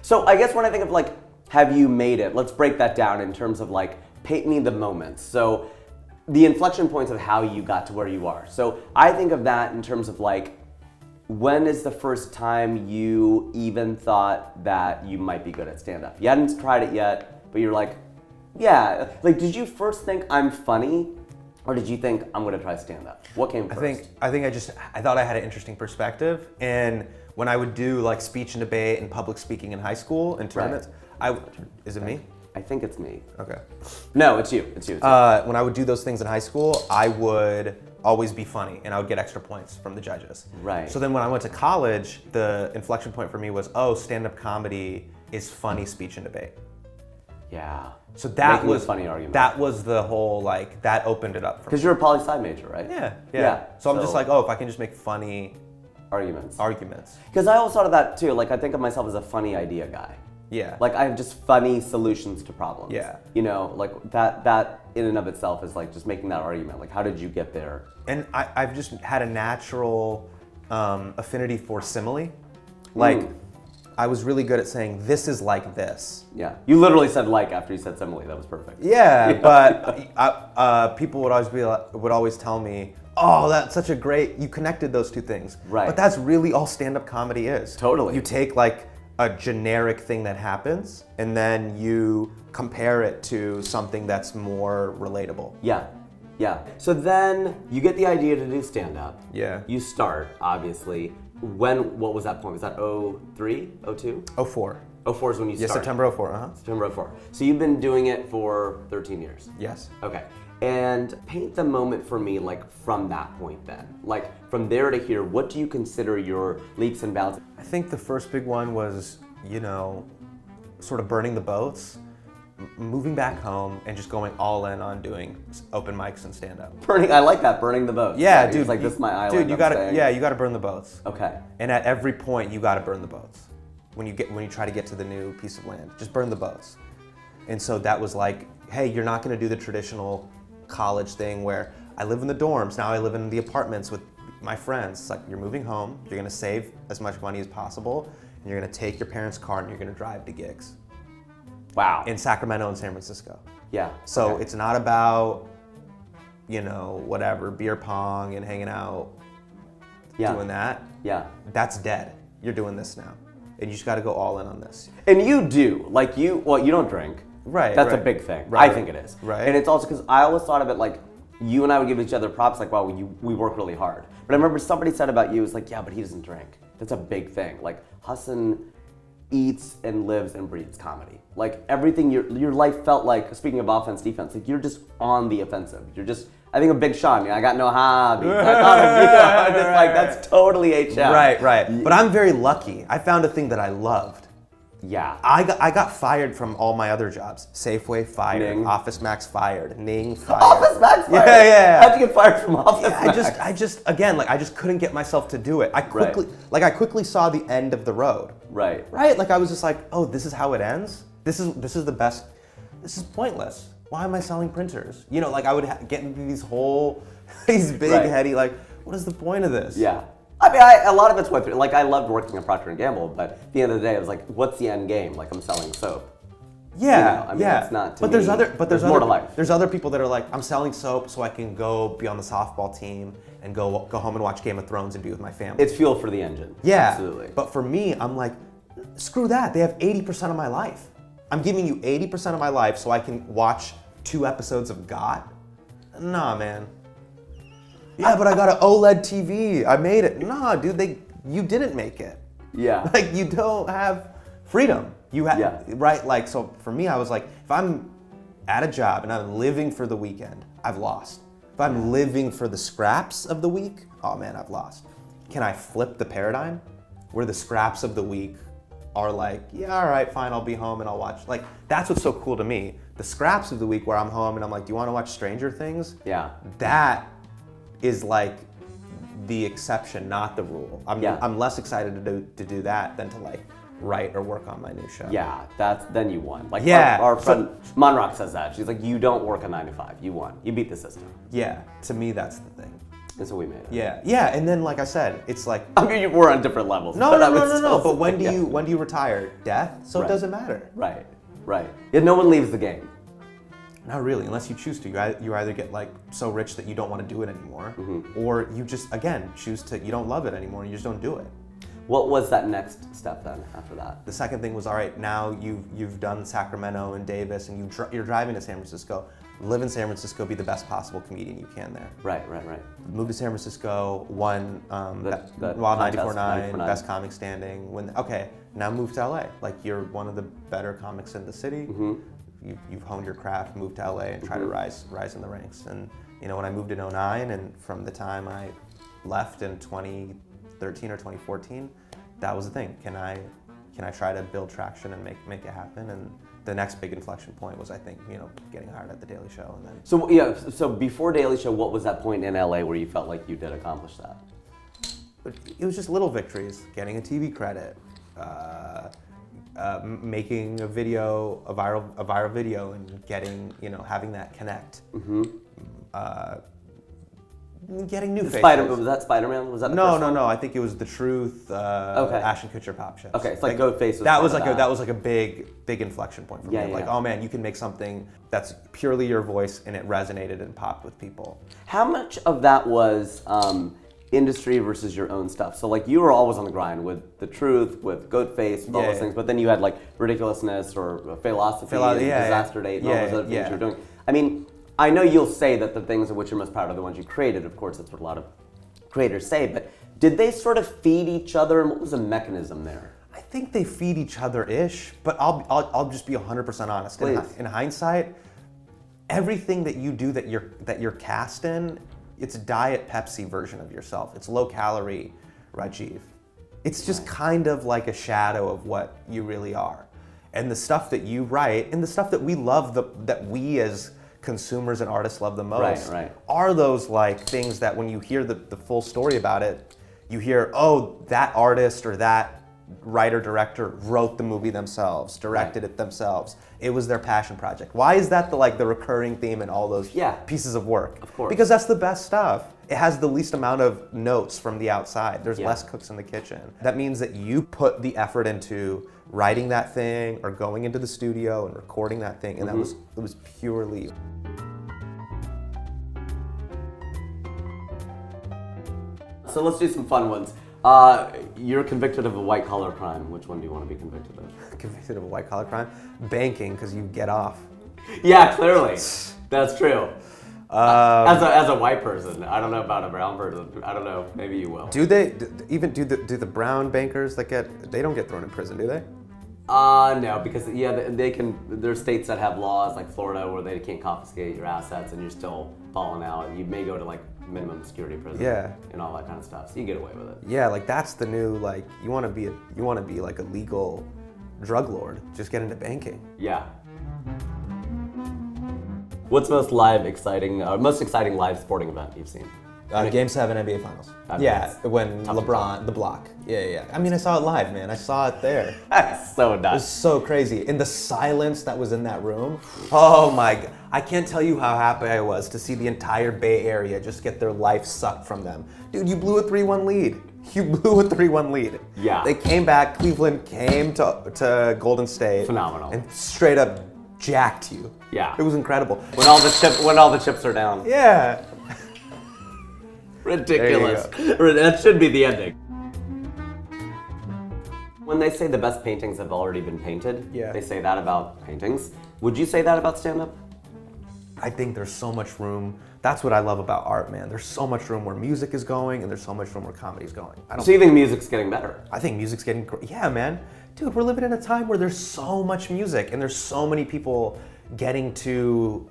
So I guess when I think of like, have you made it? Let's break that down in terms of like, paint me the moments. So the inflection points of how you got to where you are. So I think of that in terms of like, when is the first time you even thought that you might be good at stand-up? You hadn't tried it yet, but you're like, yeah. Like, did you first think I'm funny? Or did you think I'm gonna try stand-up? What came first? I think I thought I had an interesting perspective. And when I would do like speech and debate and public speaking in high school and tournaments, is it me? I think it's me. Okay. No, it's you. It's you. When I would do those things in high school, I would always be funny and I would get extra points from the judges. Right. So then when I went to college, the inflection point for me was, stand-up comedy is funny speech and debate. Yeah. So that was a funny argument. That was the whole, like, that opened it up for me. Because you're a poli-sci major, right? Yeah. So I'm just like, if I can just make funny arguments. Because I always thought of that too. Like, I think of myself as a funny idea guy. Yeah. Like, I have just funny solutions to problems. Yeah. You know, like that in and of itself is like just making that argument. Like, how did you get there? And I've just had a natural affinity for simile. Like, I was really good at saying, this is like this. Yeah. You literally said like after you said simile. That was perfect. Yeah, but people would always tell me, oh, that's such a great, you connected those two things. Right. But that's really all stand-up comedy is. Totally. You take like a generic thing that happens and then you compare it to something that's more relatable. Yeah. Yeah. So then you get the idea to do stand-up. Yeah. You start, obviously. What was that point? Was that 03, 02? 04. 04 is when you started? Yeah, September 04, September 04. So you've been doing it for 13 years? Yes. Okay. And paint the moment for me, like, from that point then. Like, from there to here, what do you consider your leaps and bounds? I think the first big one was, sort of burning the boats, moving back home, and just going all in on doing open mics and stand-up. I like that, burning the boats. Yeah, dude. Like, this is my island. Dude, you gotta burn the boats. Okay. And at every point, you gotta burn the boats. When you try to get to the new piece of land, just burn the boats. And so that was like, hey, you're not gonna do the traditional college thing where I live in the dorms, now I live in the apartments with my friends. It's like, you're moving home, you're gonna save as much money as possible, and you're gonna take your parents' car and you're gonna drive to gigs. Wow. In Sacramento and San Francisco. Yeah. So It's not about, whatever, beer pong and hanging out, doing that. Yeah. That's dead. You're doing this now. And you just gotta go all in on this. And you do. Like you don't drink. Right. That's right. a big thing. Right. I think it is. Right. And it's also because I always thought of it like, you and I would give each other props, like, wow, we work really hard. But I remember somebody said about you, it was like, yeah, but he doesn't drink. That's a big thing. Like, Hasan eats and lives and breathes comedy. Like, everything, your life felt like, speaking of offense, defense, like, you're just on the offensive. You're just, I think of Big Sean, I got no hobbies. I thought of you, I'm just like, that's totally HM. Right. But I'm very lucky. I found a thing that I loved. Yeah. I got fired from all my other jobs. Safeway fired, Ning. Office Max fired, Ning fired. Office Max fired? Yeah. How'd you get fired from Office Max? I just couldn't get myself to do it. I quickly saw the end of the road. Right. Like I was just like, oh, this is how it ends? This is the best, this is pointless. Why am I selling printers? I would get into these big heady, like, what is the point of this? Yeah. I mean, a lot of it's went through. Like, I loved working at Procter & Gamble, but at the end of the day, I was like, what's the end game? Like, I'm selling soap. Yeah, it's not to but me. there's more to life. There's other people that are like, I'm selling soap so I can go be on the softball team and go home and watch Game of Thrones and be with my family. It's fuel for the engine. Yeah, absolutely. But for me, I'm like, screw that. They have 80% of my life. I'm giving you 80% of my life so I can watch 2 episodes of GOT? Nah, man. Yeah, but I got an OLED TV. I made it. Nah, dude, you didn't make it. Yeah. Like, you don't have freedom. Right? Like, so for me, I was like, if I'm at a job and I'm living for the weekend, I've lost. If I'm living for the scraps of the week, oh man, I've lost. Can I flip the paradigm where the scraps of the week are like, yeah, all right, fine, I'll be home and I'll watch. Like, that's what's so cool to me. The scraps of the week where I'm home and I'm like, do you want to watch Stranger Things? Yeah. That is like the exception, not the rule. I'm less excited to do that than to like write or work on my new show. Yeah, then you won. Like, yeah, our friend Monrock says that. She's like, you don't work a 9 to 5. You won. You beat the system. Yeah, to me that's the thing. And so we made it. Yeah, and then like I said, it's like I mean, we're on different levels. no. But when do yeah. you retire? Death. So it doesn't matter. Right. Yeah, no one leaves the game. Not really, unless you choose to. You either get like so rich that you don't want to do it anymore, or you just again choose to. You don't love it anymore, and you just don't do it. What was that next step then after that? The second thing was, all right, now you've done Sacramento and Davis, and you're driving to San Francisco. Live in San Francisco, be the best possible comedian you can there. Right. Move to San Francisco, won that Wild contest, 94.9, best comic standing. Okay, now move to LA. Like you're one of the better comics in the city. You've honed your craft, moved to LA and try to rise in the ranks. And when I moved in 2009, and from the time I left in 2013 or 2014, that was the thing. Can I try to build traction and make it happen? And the next big inflection point was, I think, getting hired at The Daily Show. And then So before Daily Show, what was that point in LA where you felt like you did accomplish that? It was just little victories, getting a TV credit, making a viral video, and getting, having that connect. Getting new faces. Was that Spider-Man? Was that the first one? No. I think it was The Truth. Ashton Kutcher pop shows. Okay, it's like Ghostface. That was like a big inflection point for me. Like, oh man, you can make something that's purely your voice, and it resonated and popped with people. How much of that was industry versus your own stuff? So like you were always on the grind with The Truth, with Ghostface, with all those things, but then you had like Ridiculousness or Philosophy, and Disaster Date, and all those other things you were doing. I mean, I know you'll say that the things of which you're most proud are the ones you created. Of course, that's what a lot of creators say. But did they sort of feed each other, and what was the mechanism there? I think they feed each other-ish, but I'll just be 100% honest. Please. In hindsight, everything that you do that you're cast in, it's a Diet Pepsi version of yourself. It's low-calorie Rajiv. It's just kind of like a shadow of what you really are. And the stuff that you write, and the stuff that we love, that we as consumers and artists love the most, are those like things that when you hear the full story about it, you hear, oh, that artist or that writer director wrote the movie themselves, directed it themselves. It was their passion project. Why is that the recurring theme in all those pieces of work? Of course. Because that's the best stuff. It has the least amount of notes from the outside. There's less cooks in the kitchen. That means that you put the effort into writing that thing or going into the studio and recording that thing, and it was purely. So let's do some fun ones. You're convicted of a white-collar crime. Which one do you want to be convicted of? Convicted of a white-collar crime? Banking, because you get off. Yeah, clearly. That's true. As a white person, I don't know about a brown person. I don't know. Maybe you will. Do they do the brown bankers they don't get thrown in prison, do they? No, because they can. There's states that have laws like Florida where they can't confiscate your assets, and you're still falling out. You may go to like minimum security prison, and all that kind of stuff. So you get away with it. Yeah, like that's the new like you want to be like a legal drug lord. Just get into banking. Yeah. What's most exciting live sporting event you've seen? Game 7 NBA Finals. When LeBron, the block. Yeah. I mean, I saw it live, man. I saw it there. That's so nuts. It was so crazy. And the silence that was in that room. Oh my God. I can't tell you how happy I was to see the entire Bay Area just get their life sucked from them. Dude, you blew a 3-1 lead. Yeah. They came back. Cleveland came to Golden State. Phenomenal. And straight up jacked you. Yeah. It was incredible. When all the chips are down. Yeah. Ridiculous. That should be the ending. When they say the best paintings have already been painted, they say that about paintings. Would you say that about stand-up? I think there's so much room. That's what I love about art, man. There's so much room where music is going, and there's so much room where comedy's going. So you think music's getting better? I think music's getting great. Yeah, man. Dude, we're living in a time where there's so much music, and there's so many people getting to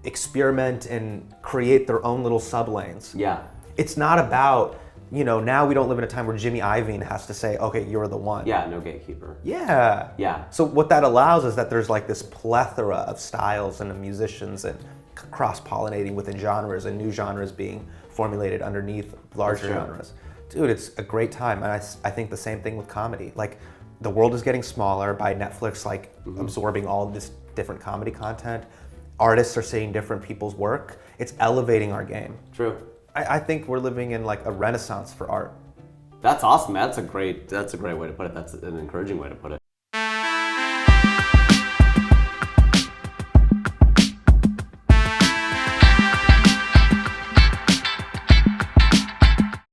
experiment and create their own little sublanes. Yeah. It's not about, now we don't live in a time where Jimmy Iovine has to say, okay, you're the one. Yeah, no gatekeeper. Yeah. So what that allows is that there's like this plethora of styles and of musicians and cross-pollinating within genres and new genres being formulated underneath larger genres. Dude, it's a great time. And I think the same thing with comedy. Like, the world is getting smaller by Netflix, absorbing all of this different comedy content. Artists are seeing different people's work. It's elevating our game. True. I think we're living in like a renaissance for art. That's awesome. That's a great way to put it. That's an encouraging way to put it.